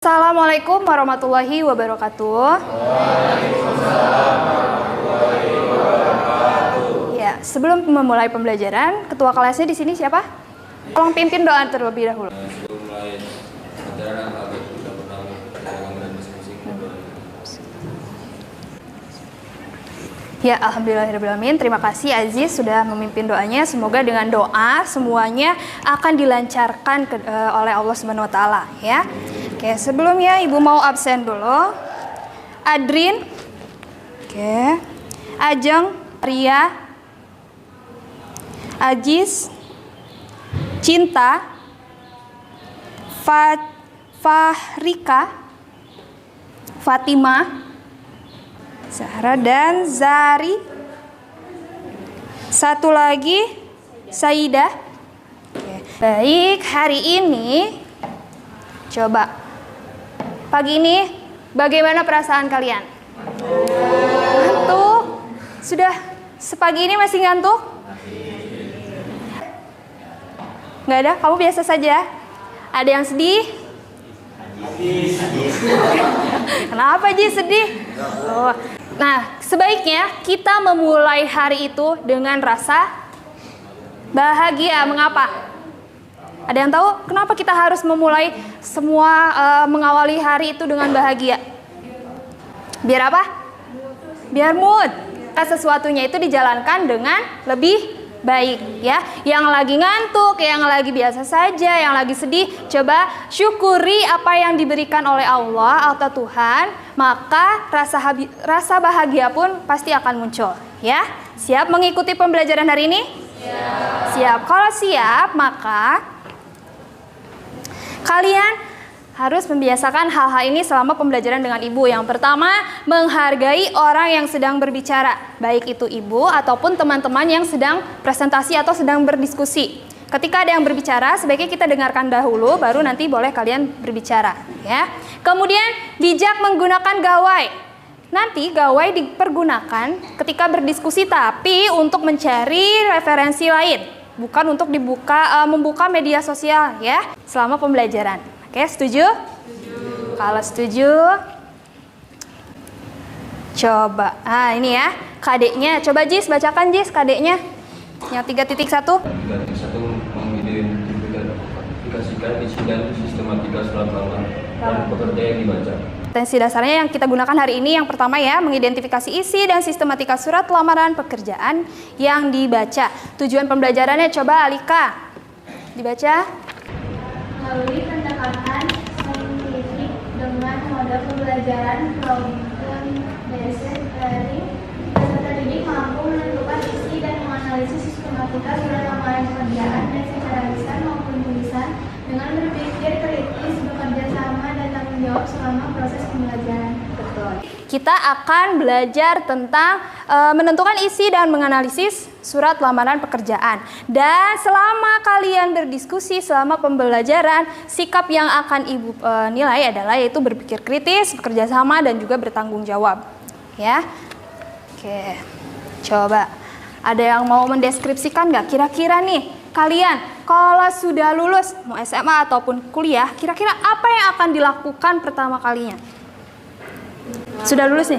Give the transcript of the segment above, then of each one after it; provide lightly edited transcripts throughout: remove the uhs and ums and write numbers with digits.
Assalamualaikum warahmatullahi wabarakatuh. Waalaikumsalam warahmatullahi wabarakatuh. Ya, sebelum memulai pembelajaran, ketua kelasnya di sini siapa? Tolong pimpin doa terlebih dahulu. Sebelum mulai pembelajaran, agar kita bertemu dengan masing-masing. Ya, alhamdulillahirrahmanirrahim. Terima kasih Aziz sudah memimpin doanya. Semoga dengan doa semuanya akan dilancarkan oleh Allah Subhanahu wa taala, ya. Oke, sebelumnya Ibu mau absen dulu. Adrin, oke, Ajeng, Ria, Ajis, Cinta, Fahrika, Fatimah, Zahra, dan Zari. Satu lagi, Saidah. Oke. Baik, hari ini coba pagi ini bagaimana perasaan kalian? Ngantuk? Sudah sepagi ini masih ngantuk? Nggak ada? Kamu biasa saja? Ada yang sedih? Kenapa Ji sedih? Oh. Nah, sebaiknya kita memulai hari itu dengan rasa bahagia. Mengapa? Ada yang tahu kenapa kita harus memulai mengawali hari itu dengan bahagia? Biar apa? Biar mood. Sesuatunya itu dijalankan dengan lebih baik, ya. Yang lagi ngantuk, yang lagi biasa saja, yang lagi sedih, coba syukuri apa yang diberikan oleh Allah atau Tuhan, maka rasa bahagia pun pasti akan muncul, ya. Siap mengikuti pembelajaran hari ini? Siap. Kalau siap, maka kalian harus membiasakan hal-hal ini selama pembelajaran dengan ibu. Yang pertama, menghargai orang yang sedang berbicara, baik itu ibu ataupun teman-teman yang sedang presentasi atau sedang berdiskusi. Ketika ada yang berbicara, sebaiknya kita dengarkan dahulu, baru nanti boleh kalian berbicara, ya. Kemudian, bijak menggunakan gawai. Nanti gawai dipergunakan ketika berdiskusi, tapi untuk mencari referensi lain. Bukan untuk membuka media sosial, ya, selama pembelajaran. Oke, setuju? Kalau setuju, coba. Ini ya, KD-nya. Coba Jis, bacakan Jis KD-nya. Yang 3.1. 3.1 mengidentifikasikan isi dan sistematika surat lamaran dan pekerja yang dibaca. Potensi dasarnya yang kita gunakan hari ini yang pertama ya, mengidentifikasi isi dan sistematika surat lamaran pekerjaan yang dibaca. Tujuan pembelajarannya coba Alika dibaca. Melalui pendekatan saintifik dengan model pembelajaran problem-based learning, peserta didik mampu menentukan isi dan menganalisis sistematika surat lamaran pekerjaan dan secara lisan maupun tulisan dengan berpikir kritis, bekerja sama dan tanggung jawab selama proses pembelajaran. Betul. Kita akan belajar tentang menentukan isi dan menganalisis surat lamaran pekerjaan. Dan selama kalian berdiskusi selama pembelajaran, sikap yang akan Ibu nilai adalah yaitu berpikir kritis, bekerja sama dan juga bertanggung jawab. Ya. Oke. Coba ada yang mau mendeskripsikan nggak kira-kira nih kalian kalau sudah lulus mau SMA ataupun kuliah, kira-kira apa yang akan dilakukan pertama kalinya? Sudah lulus nih?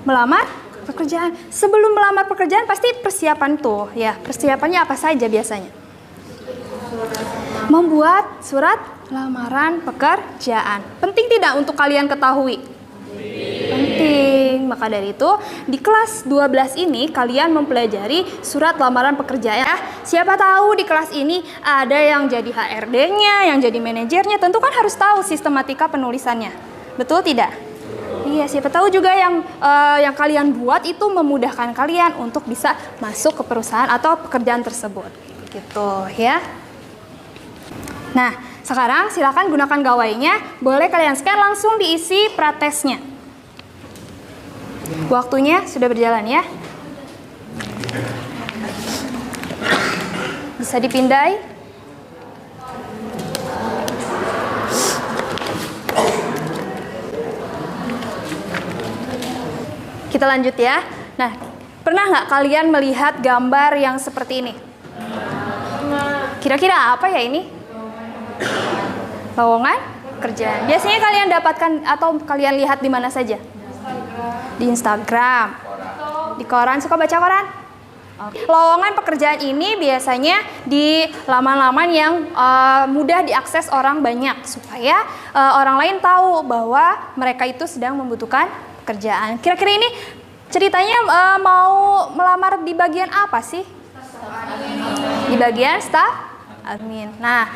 Melamar pekerjaan. Sebelum melamar pekerjaan pasti persiapan tuh, ya. Persiapannya apa saja biasanya? Membuat surat lamaran pekerjaan. Penting tidak untuk kalian ketahui? Penting. Maka dari itu, di kelas 12 ini kalian mempelajari surat lamaran pekerjaan. Siapa tahu di kelas ini ada yang jadi HRD-nya, yang jadi manajernya, tentu kan harus tahu sistematika penulisannya. Betul tidak? Iya, siapa tahu juga yang kalian buat itu memudahkan kalian untuk bisa masuk ke perusahaan atau pekerjaan tersebut. Gitu, ya. Nah, sekarang silakan gunakan gawainya. Boleh kalian scan langsung diisi pratesnya. Waktunya sudah berjalan ya. Bisa dipindai. Kita lanjut ya. Nah, pernah nggak kalian melihat gambar yang seperti ini? Kira-kira apa ya ini? Lowongan pekerjaan. Biasanya kalian dapatkan atau kalian lihat di mana saja? Di Instagram, di koran. Suka baca koran? Oke. Lowongan pekerjaan ini biasanya di laman-laman yang mudah diakses orang banyak supaya orang lain tahu bahwa mereka itu sedang membutuhkan pekerjaan. Kira-kira ini ceritanya mau melamar di bagian apa sih? Di bagian staf admin. Nah,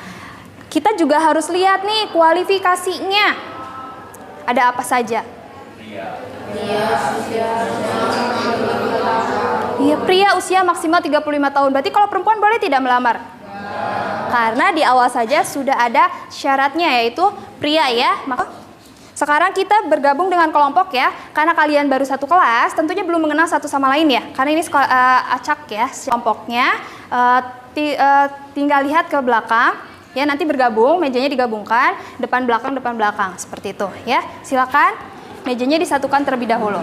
kita juga harus lihat nih kualifikasinya. Ada apa saja? Iya, pria usia maksimal 35 tahun. Berarti kalau perempuan boleh tidak melamar? Karena di awal saja sudah ada syaratnya, yaitu pria ya. Sekarang kita bergabung dengan kelompok ya. Karena kalian baru satu kelas, tentunya belum mengenal satu sama lain ya. Karena ini acak ya kelompoknya. Tinggal lihat ke belakang. Ya, nanti bergabung, mejanya digabungkan, depan belakang, seperti itu ya. Silakan mejanya disatukan terlebih dahulu.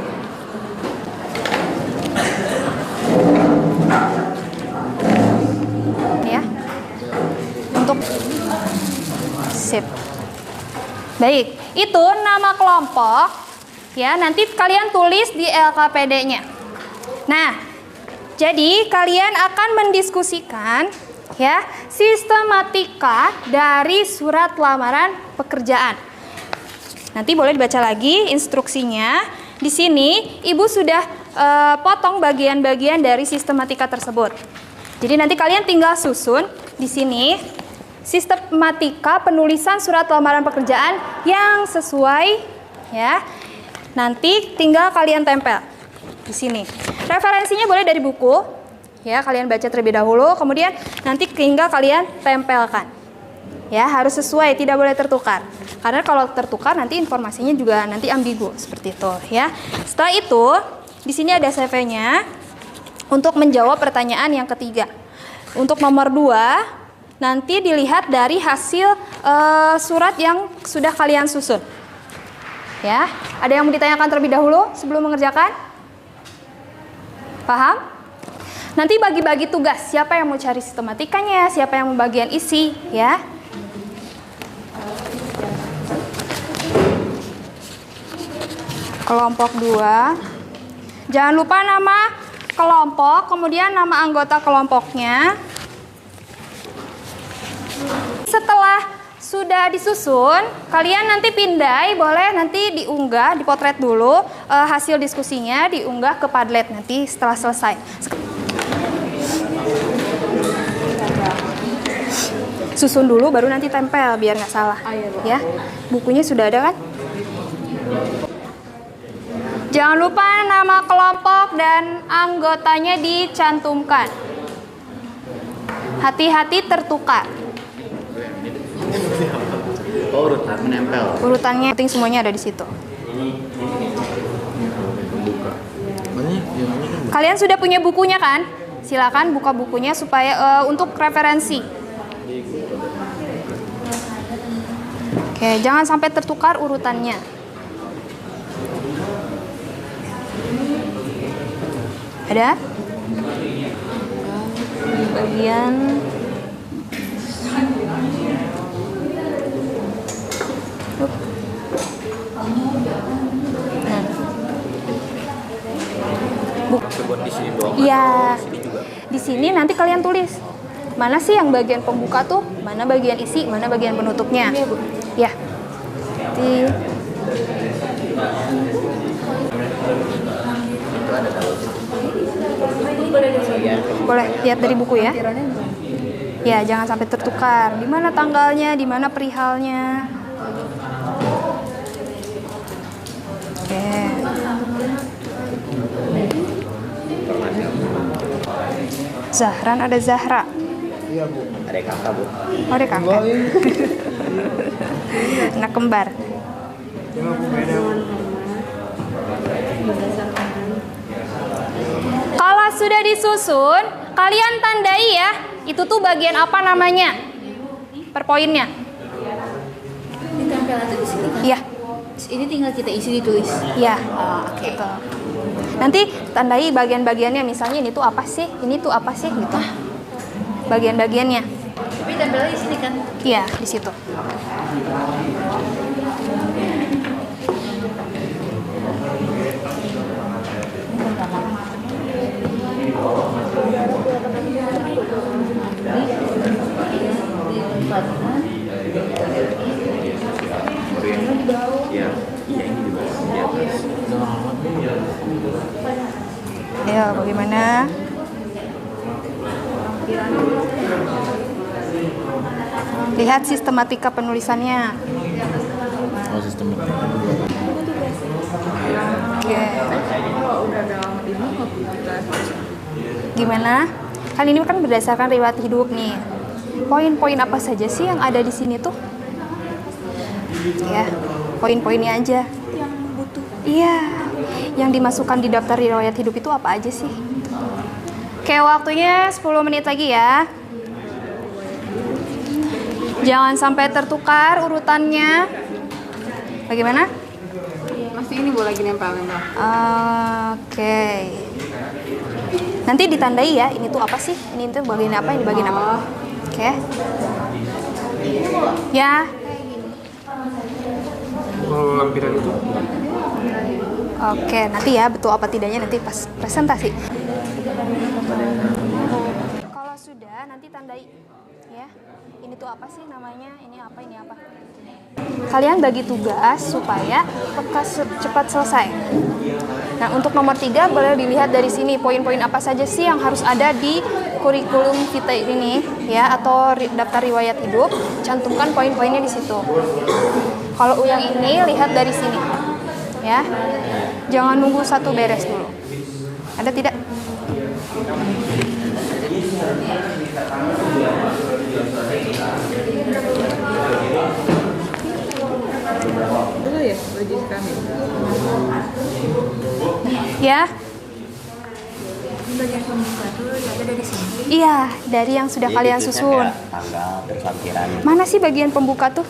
Ya. Untuk sip. Baik, itu nama kelompok ya, nanti kalian tulis di LKPD-nya. Nah, jadi kalian akan mendiskusikan ya sistematika dari surat lamaran pekerjaan. Nanti boleh dibaca lagi instruksinya. Di sini Ibu sudah potong bagian-bagian dari sistematika tersebut. Jadi nanti kalian tinggal susun di sini sistematika penulisan surat lamaran pekerjaan yang sesuai ya. Nanti tinggal kalian tempel di sini. Referensinya boleh dari buku ya, kalian baca terlebih dahulu, kemudian nanti tinggal kalian tempelkan. Ya, harus sesuai, tidak boleh tertukar. Karena kalau tertukar nanti informasinya juga nanti ambigu seperti itu ya. Setelah itu, di sini ada CV-nya untuk menjawab pertanyaan yang ketiga. Untuk nomor 2, nanti dilihat dari hasil surat yang sudah kalian susun. Ya, ada yang mau ditanyakan terlebih dahulu sebelum mengerjakan? Paham? Nanti bagi-bagi tugas, siapa yang mau cari sistematikanya, siapa yang mau bagian isi, ya. Kelompok 2. Jangan lupa nama kelompok, kemudian nama anggota kelompoknya. Setelah sudah disusun, kalian nanti pindai, boleh nanti diunggah, dipotret dulu hasil diskusinya, diunggah ke Padlet nanti setelah selesai. Susun dulu, baru nanti tempel biar nggak salah. Ya, bukunya sudah ada kan? Jangan lupa nama kelompok dan anggotanya dicantumkan. Hati-hati tertukar. Oh, urutan menempel. Urutannya penting, semuanya ada di situ. Kalian sudah punya bukunya kan? Silakan buka bukunya supaya untuk referensi. Oke, jangan sampai tertukar urutannya. Ada? Bagian Buat di sini doang. Iya. Di sini juga. Di sini nanti kalian tulis mana sih yang bagian pembuka tuh, mana bagian isi, mana bagian penutupnya. Iya, Bu. Ya. Boleh lihat dari buku ya. Ya, jangan sampai tertukar. Di mana tanggalnya, di mana perihalnya. Oke. Zahran, ada Zahra. Iya, Bu. Ada kakak, Bu. Oh, ada kakak. Anak kembar. Kalau sudah disusun, kalian tandai ya. Itu tuh bagian apa namanya? Per poinnya. Ditempel aja di sini kan? Iya. Ini tinggal kita isi ditulis. Iya. Oke. Gitu. Nanti tandai bagian-bagiannya, misalnya ini tuh apa sih? Ini tuh apa sih gitu. Bagian-bagiannya. Tapi tempelnya di sini kan? Iya, di situ. Iya, iya ini juga di atas. Ayo, bagaimana? Lihat sistematika penulisannya. Oh, sistem. Oke. Gimana? Kan ini kan berdasarkan riwayat hidup nih. Poin-poin apa saja sih yang ada di sini tuh? Ya, poin-poinnya aja. Yang butuh. Iya, yang dimasukkan di daftar riwayat hidup itu apa aja sih? Oke, waktunya 10 menit lagi ya. Jangan sampai tertukar urutannya. Bagaimana? Masih ini boleh lagi nempel-nempel. Oke. Nanti ditandai ya, ini tuh apa sih? Ini tuh bagian apa, ini bagian apa? Oke. Ya. Kalau lampiran itu Oke, nanti ya betul apa tidaknya nanti pas presentasi. Kalau sudah nanti tandai ya. Ini tuh apa sih namanya? Ini apa? Ini apa? Kalian bagi tugas supaya cepat selesai. Nah, untuk nomor 3 boleh dilihat dari sini poin-poin apa saja sih yang harus ada di kurikulum kita ini ya, atau daftar riwayat hidup. Cantumkan poin-poinnya di situ. Kalau yang ini lihat dari sini ya. Jangan nunggu satu beres dulu. Ada tidak? Dulu ya, baju kami. Ya. Bagian pembuka tuh ada dari sini. Iya, dari yang sudah kalian susun. Tanggal terus lampiran. Mana sih bagian pembuka tuh?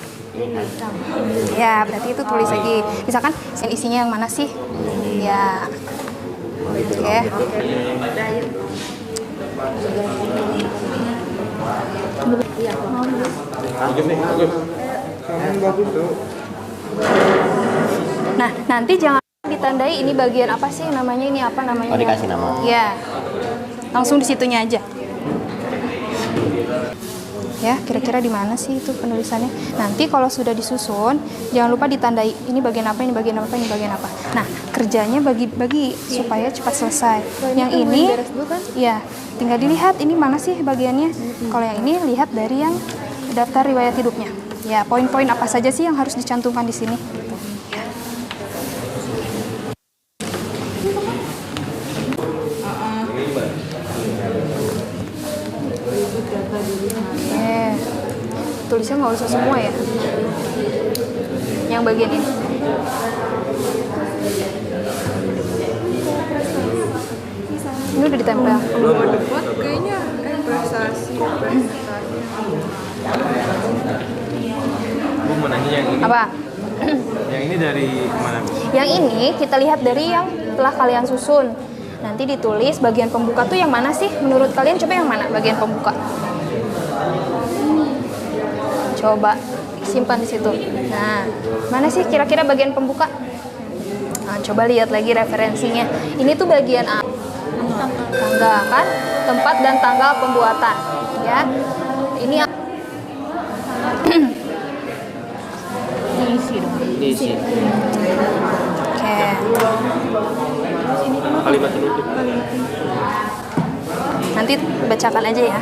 Ya, berarti itu tulis lagi. Misalkan isinya yang mana sih? Ya. Oke. Nah, nanti jangan ditandai ini bagian apa sih namanya, ini apa namanya? Oh, dikasih nama. Ya. Langsung di situnya aja. Ya, kira-kira di mana sih itu penulisannya? Nanti kalau sudah disusun, jangan lupa ditandai ini bagian apa, ini bagian apa, ini bagian apa. Nah, kerjanya bagi-bagi supaya cepat selesai. Yang ini, ya, tinggal dilihat ini mana sih bagiannya. Kalau yang ini lihat dari yang daftar riwayat hidupnya. Ya, poin-poin apa saja sih yang harus dicantumkan di sini? Ya. Tulisnya nggak usah semua ya, yang bagian ini. Ini udah ditempel. Buat kayaknya prestasi. Bu mau nanya yang ini. Apa? Yang ini dari mana, Bu? Yang ini kita lihat dari yang telah kalian susun. Nanti ditulis bagian pembuka tuh yang mana sih? Menurut kalian coba yang mana bagian pembuka? Coba simpan di situ. Nah, mana sih kira-kira bagian pembuka? Nah, coba lihat lagi referensinya. Ini tuh bagian A. Tanggal kan? Tempat dan tanggal pembuatan. Ya. Ini Diisi dong. Diisi. Oke. Kalimat penutup. Nanti bacakan aja ya.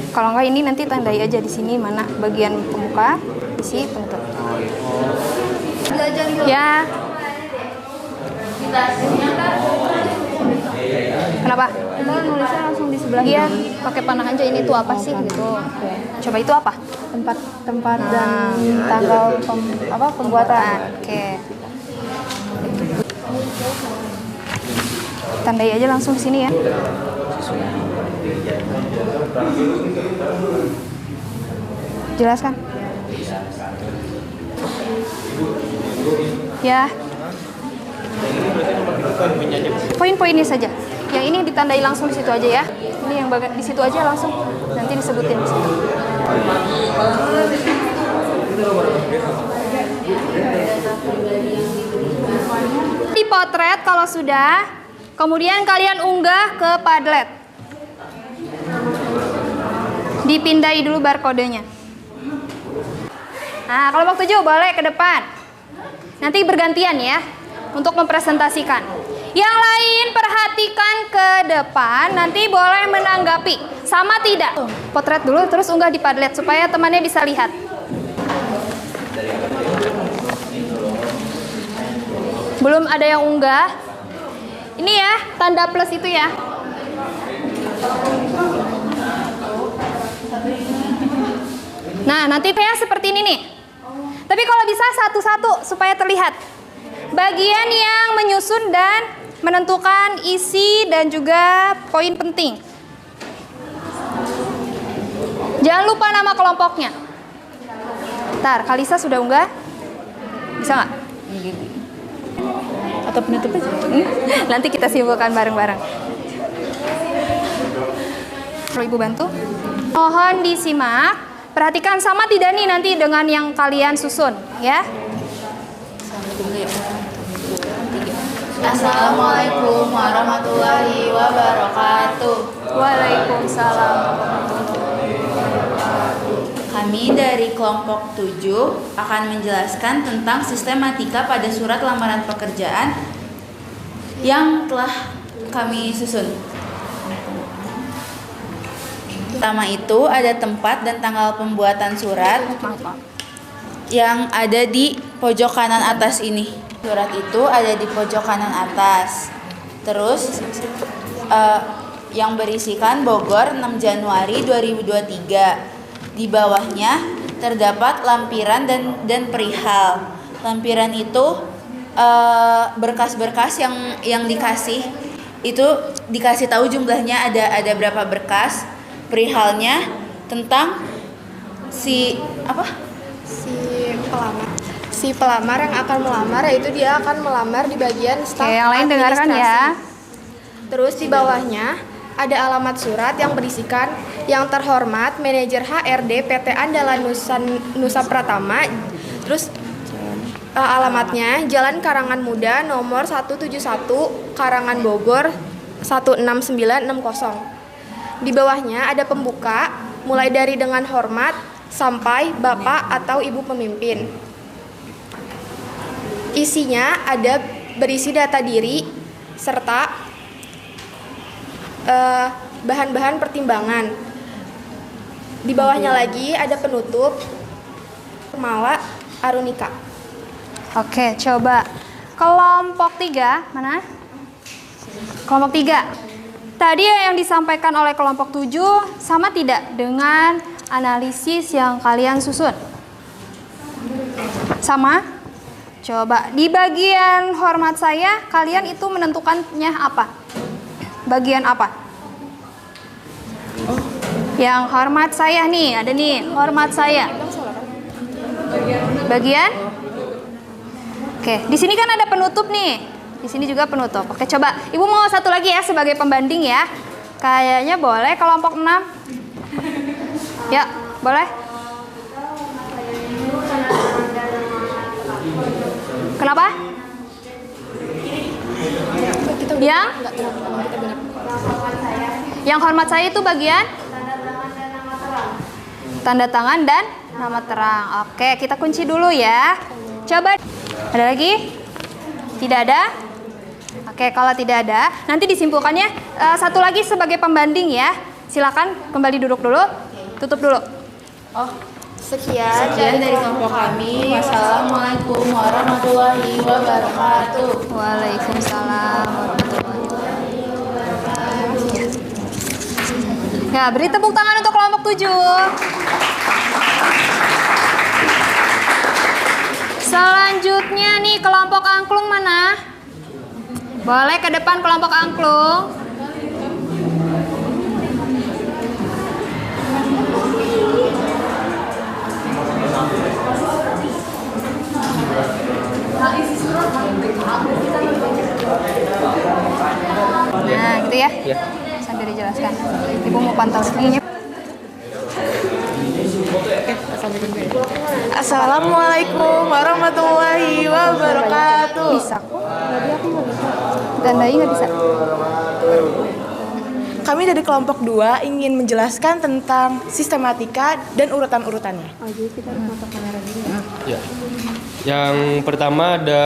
Kalau enggak ini nanti tandai aja di sini mana bagian pembuka, isi, penutup. Ya. Kenapa? Kita nulisnya langsung di sebelah Iya, pakai panah aja ini tuh apa sih gitu. Coba itu apa? tempat dan tanggal pembuatan. Oke. Tandai aja langsung di sini ya. Jelaskan. Ya. Poin-poinnya saja. Yang ini ditandai langsung di situ aja ya. Ini yang di situ aja langsung. Nanti disebutin di situ. Dipotret kalau sudah, kemudian kalian unggah ke Padlet. Dipindai dulu barcode-nya. Nah, kelompok 7 boleh ke depan. Nanti bergantian ya untuk mempresentasikan. Yang lain perhatikan ke depan, nanti boleh menanggapi. Sama tidak? Potret dulu terus unggah di Padlet supaya temannya bisa lihat. Belum ada yang unggah. Ini ya, tanda plus itu ya. Nah, nanti kayak seperti ini nih. Tapi kalau bisa satu-satu supaya terlihat. Bagian yang menyusun dan menentukan isi dan juga poin penting. Jangan lupa nama kelompoknya. Ntar, Kalisa sudah unggah? Bisa nggak? Atau penutup aja? Nanti kita simpulkan bareng-bareng. Perlu Ibu bantu? Mohon disimak. Perhatikan sama tidak nih nanti dengan yang kalian susun, ya? Assalamualaikum warahmatullahi wabarakatuh. Waalaikumsalam. Kami dari kelompok 7 akan menjelaskan tentang sistematika pada surat lamaran pekerjaan yang telah kami susun. Pertama itu ada tempat dan tanggal pembuatan surat yang ada di pojok kanan atas ini. Surat itu ada di pojok kanan atas. Terus yang berisikan Bogor 6 Januari 2023. Di bawahnya terdapat lampiran dan perihal. Lampiran itu berkas-berkas yang dikasih itu dikasih tahu jumlahnya ada berapa berkas. Perihalnya tentang si pelamar yang akan melamar, yaitu dia akan melamar di bagian staf administrasi. Yang lain dengarkan ya. Terus di bawahnya ada alamat surat yang berisikan yang terhormat manajer HRD PT Andalan Nusa Pratama. Terus alamatnya Jalan Karangan Muda nomor 171 Karangan Bogor 16960. Di bawahnya ada pembuka, mulai dari dengan hormat sampai Bapak atau Ibu pemimpin. Isinya ada berisi data diri serta bahan-bahan pertimbangan. Di bawahnya lagi ada penutup Mala Arunika. Oke, coba kelompok 3 mana? Kelompok 3. Tadi yang disampaikan oleh kelompok 7 sama tidak dengan analisis yang kalian susun? Sama? Coba di bagian hormat saya, kalian itu menentukannya apa? Bagian apa? Yang hormat saya nih, ada nih, hormat saya. Bagian? Oke, di sini kan ada penutup nih. Di sini juga penutup. Oke, coba. Ibu mau satu lagi ya sebagai pembanding ya. Kayaknya boleh kelompok 6. Ya, boleh. Kenapa? Yang hormat saya itu bagian tanda tangan dan nama terang. Oke, kita kunci dulu ya. Coba. Ada lagi? Tidak ada? Oke, kalau tidak ada, nanti disimpulkannya satu lagi sebagai pembanding ya. Silakan kembali duduk dulu. Tutup dulu. Sekian dari kelompok kami. Wassalamualaikum warahmatullahi wabarakatuh. Waalaikumsalam warahmatullahi wabarakatuh. Ya, beri tepuk tangan untuk kelompok 7. Selanjutnya nih kelompok angklung mana? Boleh ke depan kelompok angklung. Nah, Gitu ya? Ya. Sambil dijelaskan. Ibu mau pantau screen-nya. Assalamualaikum warahmatullahi wabarakatuh. Bisa kok. Tadi aku nggak bisa. Dan Dai nggak bisa. Kami dari kelompok 2 ingin menjelaskan tentang sistematika dan urutan-urutannya. Oh, jadi kita harus foto kamera dulu ya. Ya. Yang pertama ada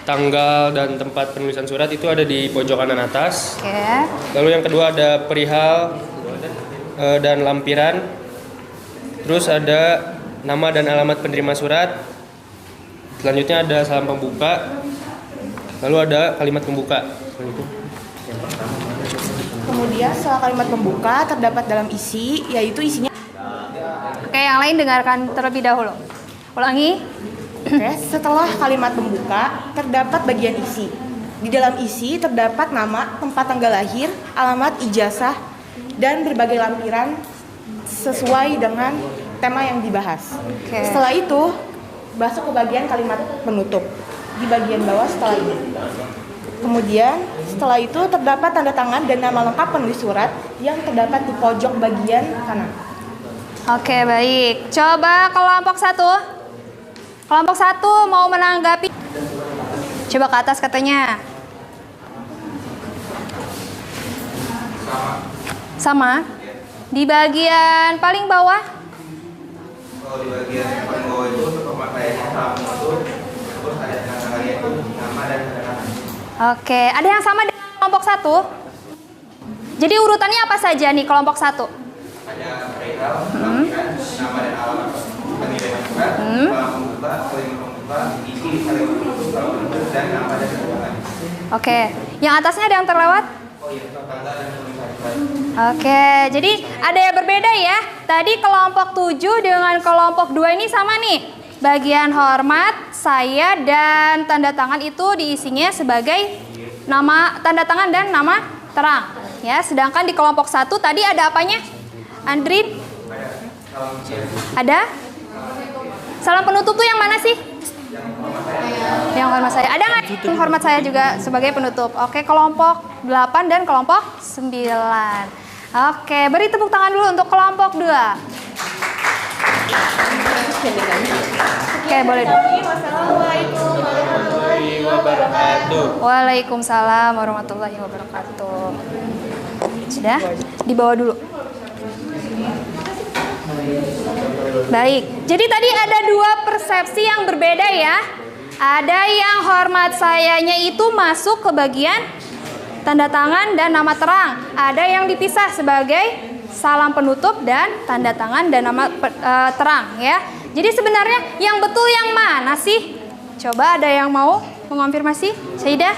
tanggal dan tempat penulisan surat itu ada di pojok kanan atas. Oke. Lalu yang kedua ada perihal dan lampiran. Terus ada nama dan alamat penerima surat. Selanjutnya ada salam pembuka. Lalu ada kalimat pembuka. Kemudian setelah kalimat pembuka terdapat dalam isi, yaitu isinya. Oke, yang lain dengarkan terlebih dahulu. Ulangi. Oke, setelah kalimat pembuka terdapat bagian isi. Di dalam isi terdapat nama, tempat tanggal lahir, alamat, ijazah, dan berbagai lampiran sesuai dengan tema yang dibahas. Oke. Setelah itu masuk ke bagian kalimat penutup di bagian bawah setelah ini. Kemudian setelah itu terdapat tanda tangan dan nama lengkap penulis surat yang terdapat di pojok bagian kanan. Oke, baik. Coba kelompok 1. Kelompok 1 mau menanggapi. Coba ke atas katanya. Sama. Di bagian paling bawah. Kalau di bagian paling bawah itu untuk pemakaiannya salam penutup, terus ada tanda-tandanya itu nama dan tanda-tanda. Oke, ada yang sama dengan kelompok 1? Jadi urutannya apa saja nih kelompok 1? Ada perihal, lampiran, nama dan alamat pengirim surat, salam pembuka, kalimat pembuka, isi kalimat penutup, salam penutup, dan nama dan tanda-tanda. Oke, yang atasnya ada yang terlewat? Oh iya, tanggal dan penulisan surat. Oke, jadi ada yang berbeda ya. Tadi kelompok 7 dengan kelompok 2 ini sama nih. Bagian hormat, saya, dan tanda tangan itu diisinya sebagai nama, tanda tangan dan nama terang. Ya, sedangkan di kelompok 1 tadi ada apanya? Andrin? Ada? Salam penutup tuh yang mana sih? Yang hormat saya. Ada nggak yang hormat saya juga sebagai penutup? Oke, kelompok 8 dan kelompok 9. Oke, beri tepuk tangan dulu untuk kelompok 2. Oke, boleh dulu. Wassalamualaikum warahmatullahi Wabarakatuh. Waalaikumsalam warahmatullahi wabarakatuh. Sudah? Dibawa dulu. Baik, jadi tadi ada 2 persepsi yang berbeda ya. Ada yang hormat sayanya itu masuk ke bagian tanda tangan dan nama terang. Ada yang dipisah sebagai salam penutup dan tanda tangan dan nama terang ya. Jadi sebenarnya yang betul yang mana sih? Coba ada yang mau mengonfirmasi? Saidah?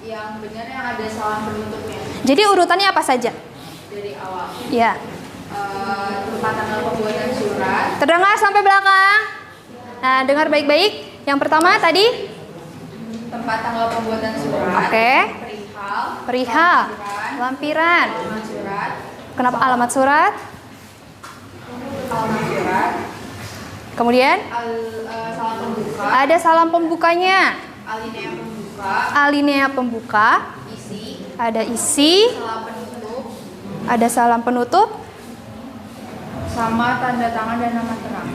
Yang benar yang ada salam penutupnya Jadi urutannya apa saja? dari awal. Ya. Tempat tanggal pembuatan surat, Terdengar sampai belakang? Nah, dengar baik-baik. Yang pertama tadi? tempat tanggal pembuatan surat, Oke. Perihal. lampiran, Lampiran. alamat surat, Kenapa alamat surat? alamat surat, Kemudian salam pembuka, ada salam pembukanya. alinea pembuka, Alinea pembuka. isi, Ada isi. salam penutup, Ada salam penutup. sama tanda tangan dan nama terang.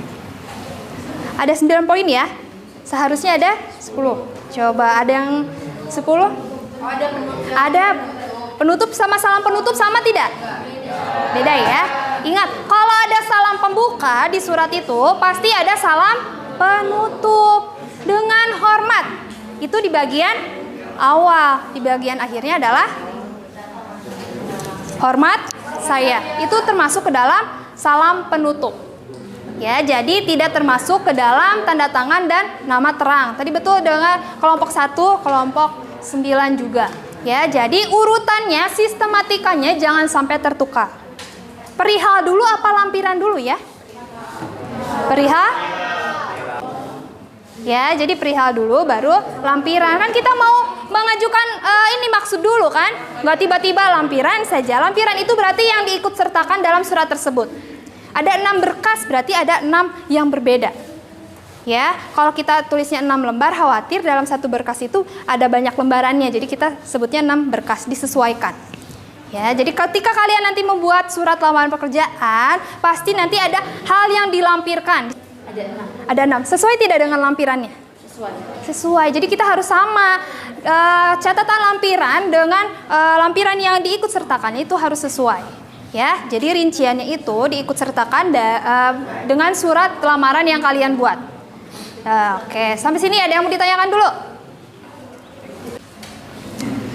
Ada 9 poin ya. Seharusnya ada 10. Coba ada yang 10? Oh, ada penutup. Ada penutup sama salam penutup sama tidak? Beda ya. Ingat, kalau ada salam pembuka di surat itu pasti ada salam penutup dengan hormat. Itu di bagian awal. Di bagian akhirnya adalah hormat saya. Itu termasuk ke dalam salam penutup. Ya, jadi tidak termasuk ke dalam tanda tangan dan nama terang. Tadi betul dengan kelompok 1, kelompok 9 juga. Ya, jadi urutannya, sistematikanya jangan sampai tertukar. Perihal dulu apa lampiran dulu ya? Perihal? Ya, jadi perihal dulu baru lampiran. Kan kita mau mengajukan ini maksud dulu kan? Nggak tiba-tiba lampiran saja. Lampiran itu berarti yang diikut sertakan dalam surat tersebut. Ada 6 berkas, berarti ada 6 yang berbeda. Ya, kalau kita tulisnya 6 lembar, khawatir dalam satu berkas itu ada banyak lembarannya. Jadi kita sebutnya 6 berkas, disesuaikan. Ya, jadi ketika kalian nanti membuat surat lamaran pekerjaan, pasti nanti ada hal yang dilampirkan. Ada 6. Sesuai tidak dengan lampirannya? Sesuai. Jadi kita harus sama. Catatan lampiran dengan lampiran yang diikut sertakannya itu harus sesuai. Ya, jadi rinciannya itu diikut sertakan dengan surat lamaran yang kalian buat. Oke, sampai sini ada yang mau ditanyakan dulu?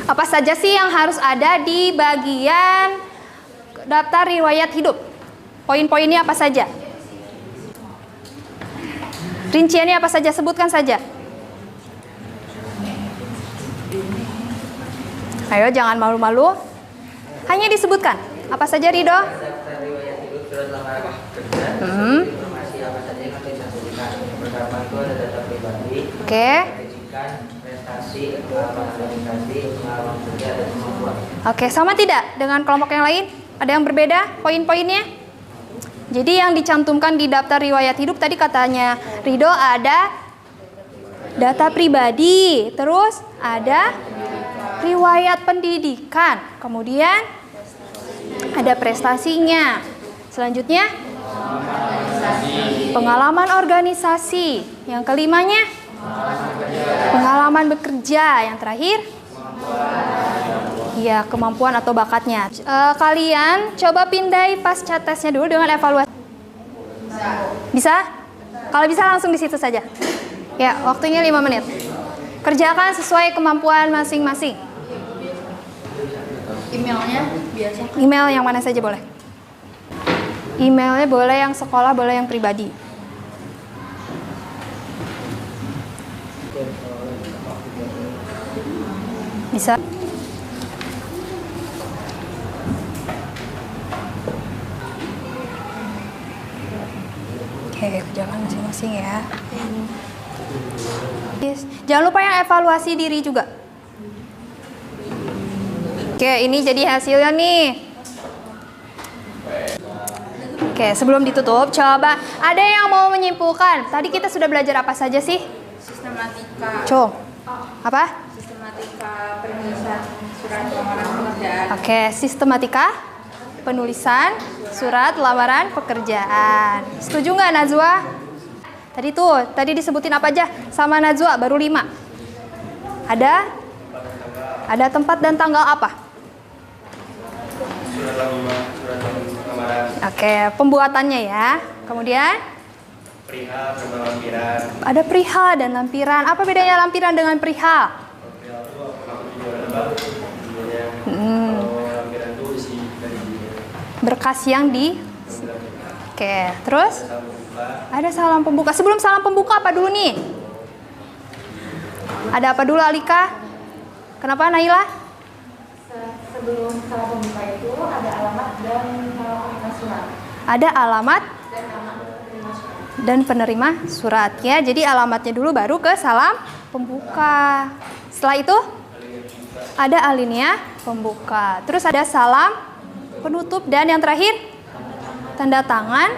Apa saja sih yang harus ada di bagian daftar riwayat hidup? Poin-poinnya apa saja? Rinciannya apa saja? Sebutkan saja. Ayo, jangan malu-malu. Hanya disebutkan. Apa saja, Rido? Daftar riwayat hidup, surat lamaran kerja, informasi apa saja yang harus disampaikan. Pertama itu ada data pribadi, Oke. pendidikan, prestasi, pengalaman organisasi, pengalaman kerja, dan kemampuan. Oke, sama tidak dengan kelompok yang lain? Ada yang berbeda poin-poinnya? Jadi yang dicantumkan di daftar riwayat hidup tadi katanya Rido ada data pribadi, terus ada riwayat pendidikan, kemudian ada prestasinya. Selanjutnya pengalaman organisasi. Yang kelimanya pengalaman bekerja. Yang terakhir ya, kemampuan atau bakatnya. Kalian coba pindai pasca tesnya dulu dengan evaluasi. Bisa? Kalau bisa langsung di situ saja. Ya, waktunya 5 menit. Kerjakan sesuai kemampuan masing-masing. Emailnya biasa. Email yang mana saja boleh. Emailnya boleh yang sekolah, boleh yang pribadi. Bisa. Oke, kerjakan masing-masing ya. Yes. Jangan lupa yang evaluasi diri juga. Oke, ini jadi hasilnya nih. Oke, sebelum ditutup, coba ada yang mau menyimpulkan. Tadi kita sudah belajar apa saja sih? Sistematika. Apa? Sistematika penulisan surat lamaran pekerjaan. Oke, sistematika penulisan surat lamaran pekerjaan. Setuju nggak Najwa? Tadi disebutin apa aja sama Najwa, baru 5. Ada tempat dan tanggal apa? Surat lamaran. Oke, pembuatannya ya. Kemudian Perihal sama lampiran. ada perihal dan lampiran. Apa bedanya lampiran dengan perihal? Perihal itu aku juga nambah judulnya. Kalau lampiran itu isi dari Berkas yang di. Oke, terus salam pembuka. ada salam pembuka. Sebelum salam pembuka apa dulu nih? Ada apa dulu Alika? Kenapa Naila? Sebelum salam pembuka itu ada alamat dan penerima surat. Ada alamat dan penerima surat ya. Jadi alamatnya dulu baru ke salam pembuka. Setelah itu ada alinea pembuka. Terus ada salam penutup dan yang terakhir tanda tangan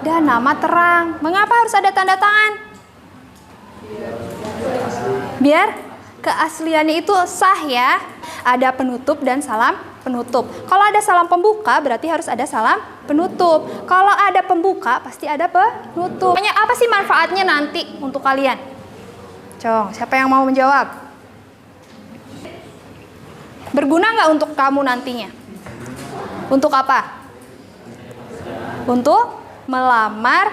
dan nama terang. Mengapa harus ada tanda tangan? Biar keasliannya itu sah ya. Ada penutup dan salam penutup. Kalau ada salam pembuka berarti harus ada salam penutup. Kalau ada pembuka pasti ada penutup. Apa sih manfaatnya nanti untuk kalian? Cong, siapa yang mau menjawab? Berguna nggak untuk kamu nantinya? Untuk apa? Untuk melamar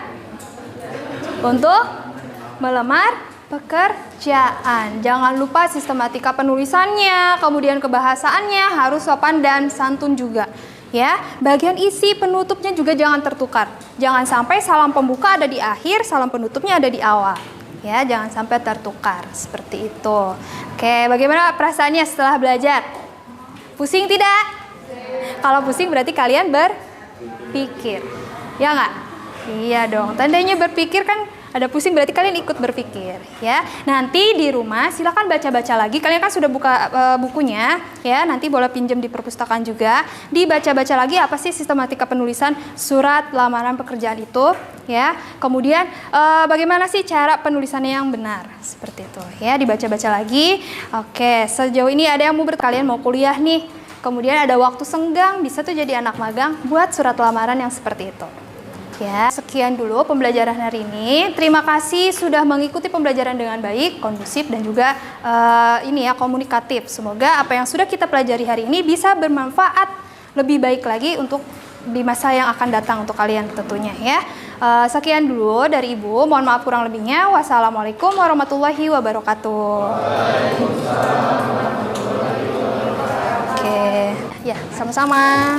pekerjaan. Jangan lupa sistematika penulisannya, kemudian kebahasaannya harus sopan dan santun juga. Ya, bagian isi penutupnya juga jangan tertukar. Jangan sampai salam pembuka ada di akhir, salam penutupnya ada di awal. Ya, jangan sampai tertukar seperti itu. Oke, bagaimana perasaannya setelah belajar? Pusing tidak? Kalau pusing berarti kalian berpikir. Ya nggak? Iya dong. Tandanya berpikir kan Ada pusing berarti kalian ikut berpikir ya. Nanti di rumah silakan baca-baca lagi. Kalian kan sudah buka bukunya ya. Nanti boleh pinjam di perpustakaan juga. Dibaca-baca lagi apa sih sistematika penulisan surat lamaran pekerjaan itu ya. Kemudian bagaimana sih cara penulisannya yang benar seperti itu ya. Dibaca-baca lagi. Oke, sejauh ini ada yang kalian mau kuliah nih. Kemudian ada waktu senggang, bisa tuh jadi anak magang buat surat lamaran yang seperti itu. Ya, sekian dulu pembelajaran hari ini. Terima kasih sudah mengikuti pembelajaran dengan baik, kondusif dan juga komunikatif. Semoga apa yang sudah kita pelajari hari ini bisa bermanfaat lebih baik lagi untuk di masa yang akan datang untuk kalian tentunya ya. Sekian dulu dari Ibu. Mohon maaf kurang lebihnya. Wassalamualaikum warahmatullahi wabarakatuh. Oke, ya sama-sama.